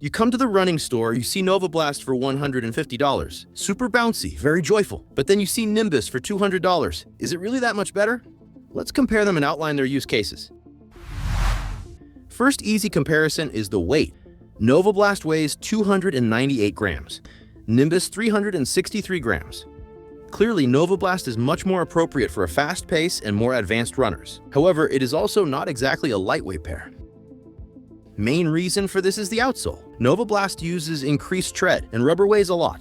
You come to the running store, you see Novablast for $150. Super bouncy, very joyful. But then you see Nimbus for $200. Is it really that much better? Let's compare them and outline their use cases. First easy comparison is the weight. Novablast weighs 298 grams, Nimbus 363 grams. Clearly, Novablast is much more appropriate for a fast pace and more advanced runners. However, it is also not exactly a lightweight pair. Main reason for this is the outsole. Novablast uses increased tread, and rubber weighs a lot.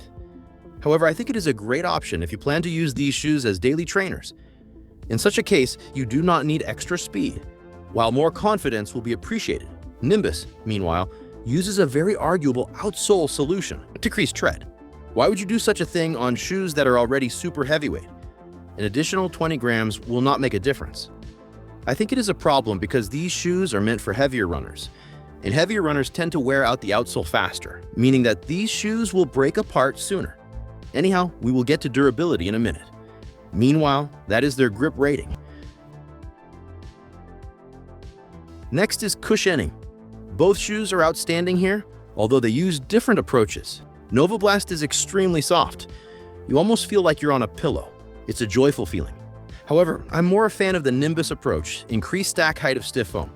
However, I think it is a great option if you plan to use these shoes as daily trainers. In such a case, you do not need extra speed, while more confidence will be appreciated. Nimbus, meanwhile, uses a very arguable outsole solution to decrease tread. Why would you do such a thing on shoes that are already super heavyweight? An additional 20 grams will not make a difference. I think it is a problem because these shoes are meant for heavier runners, and heavier runners tend to wear out the outsole faster, meaning that these shoes will break apart sooner. Anyhow, we will get to durability in a minute. Meanwhile, that is their grip rating. Next is cushioning. Both shoes are outstanding here, although they use different approaches. Novablast is extremely soft. You almost feel like you're on a pillow. It's a joyful feeling. However, I'm more a fan of the Nimbus approach, increased stack height of stiff foam.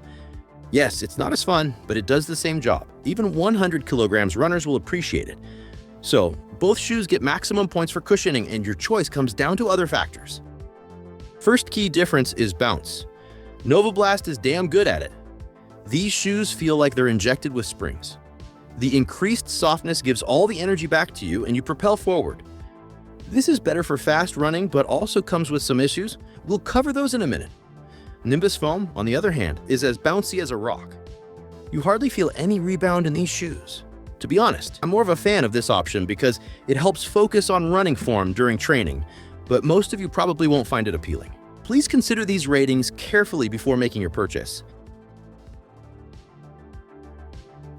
Yes, it's not as fun, but it does the same job. Even 100 kilograms runners will appreciate it. So, both shoes get maximum points for cushioning, and your choice comes down to other factors. First key difference is bounce. Novablast is damn good at it. These shoes feel like they're injected with springs. The increased softness gives all the energy back to you and you propel forward. This is better for fast running, but also comes with some issues. We'll cover those in a minute. Nimbus foam, on the other hand, is as bouncy as a rock. You hardly feel any rebound in these shoes. To be honest, I'm more of a fan of this option because it helps focus on running form during training, but most of you probably won't find it appealing. Please consider these ratings carefully before making your purchase.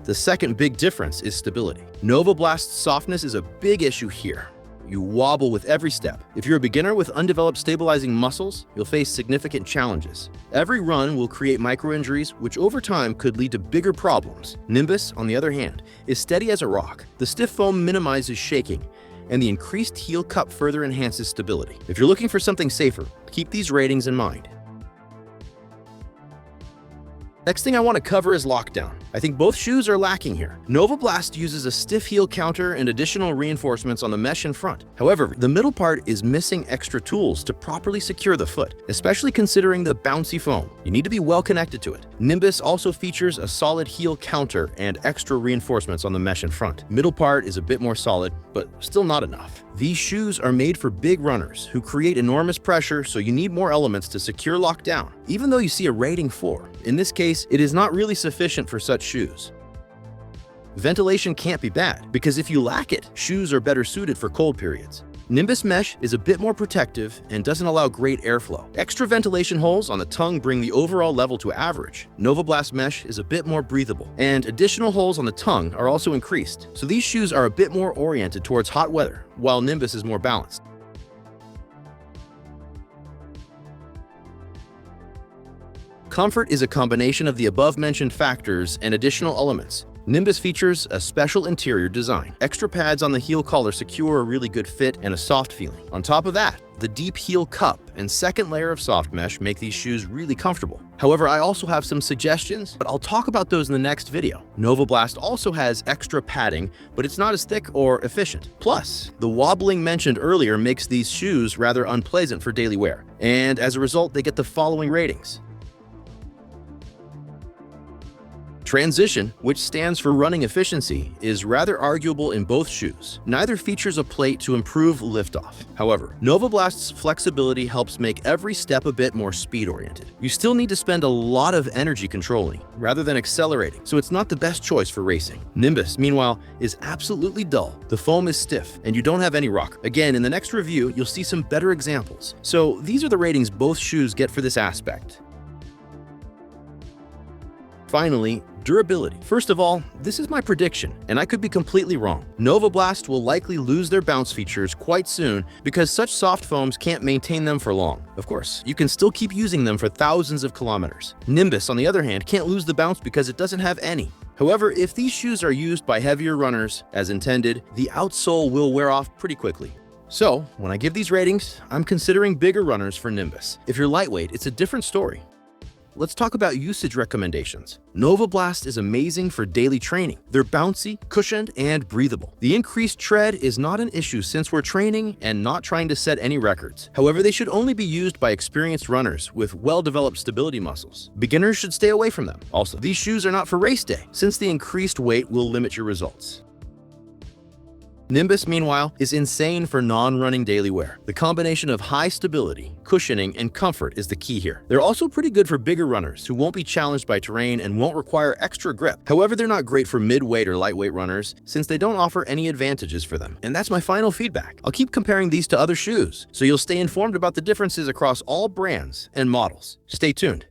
The second big difference is stability. Novablast's softness is a big issue here. You wobble with every step. If you're a beginner with undeveloped stabilizing muscles, you'll face significant challenges. Every run will create micro-injuries, which over time could lead to bigger problems. Nimbus, on the other hand, is steady as a rock. The stiff foam minimizes shaking, and the increased heel cup further enhances stability. If you're looking for something safer, keep these ratings in mind. Next thing I want to cover is lockdown. I think both shoes are lacking here. Novablast uses a stiff heel counter and additional reinforcements on the mesh in front. However, the middle part is missing extra tools to properly secure the foot, especially considering the bouncy foam. You need to be well connected to it. Nimbus also features a solid heel counter and extra reinforcements on the mesh in front. Middle part is a bit more solid, but still not enough. These shoes are made for big runners who create enormous pressure, so you need more elements to secure lockdown. Even though you see a rating 4, in this case, it is not really sufficient for such shoes. Ventilation can't be bad, because if you lack it, shoes are better suited for cold periods. Nimbus mesh is a bit more protective and doesn't allow great airflow. Extra ventilation holes on the tongue bring the overall level to average. Novablast mesh is a bit more breathable, and additional holes on the tongue are also increased. So these shoes are a bit more oriented towards hot weather, while Nimbus is more balanced. Comfort is a combination of the above-mentioned factors and additional elements. Nimbus features a special interior design. Extra pads on the heel collar secure a really good fit and a soft feeling. On top of that, the deep heel cup and second layer of soft mesh make these shoes really comfortable. However, I also have some suggestions, but I'll talk about those in the next video. Novablast also has extra padding, but it's not as thick or efficient. Plus, the wobbling mentioned earlier makes these shoes rather unpleasant for daily wear, and as a result, they get the following ratings. Transition, which stands for running efficiency, is rather arguable in both shoes. Neither features a plate to improve liftoff. However, Novablast's flexibility helps make every step a bit more speed-oriented. You still need to spend a lot of energy controlling, rather than accelerating, so it's not the best choice for racing. Nimbus, meanwhile, is absolutely dull. The foam is stiff, and you don't have any rock. Again, in the next review, you'll see some better examples. So these are the ratings both shoes get for this aspect. Finally, durability. First of all, this is my prediction, and I could be completely wrong. Novablast will likely lose their bounce features quite soon because such soft foams can't maintain them for long. Of course, you can still keep using them for thousands of kilometers. Nimbus, on the other hand, can't lose the bounce because it doesn't have any. However, if these shoes are used by heavier runners, as intended, the outsole will wear off pretty quickly. So, when I give these ratings, I'm considering bigger runners for Nimbus. If you're lightweight, it's a different story. Let's talk about usage recommendations. Novablast is amazing for daily training. They're bouncy, cushioned, and breathable. The increased tread is not an issue since we're training and not trying to set any records. However, they should only be used by experienced runners with well-developed stability muscles. Beginners should stay away from them. Also, these shoes are not for race day, since the increased weight will limit your results. Nimbus, meanwhile, is insane for non-running daily wear. The combination of high stability, cushioning, and comfort is the key here. They're also pretty good for bigger runners who won't be challenged by terrain and won't require extra grip. However, they're not great for mid-weight or lightweight runners since they don't offer any advantages for them. And that's my final feedback. I'll keep comparing these to other shoes, so you'll stay informed about the differences across all brands and models. Stay tuned.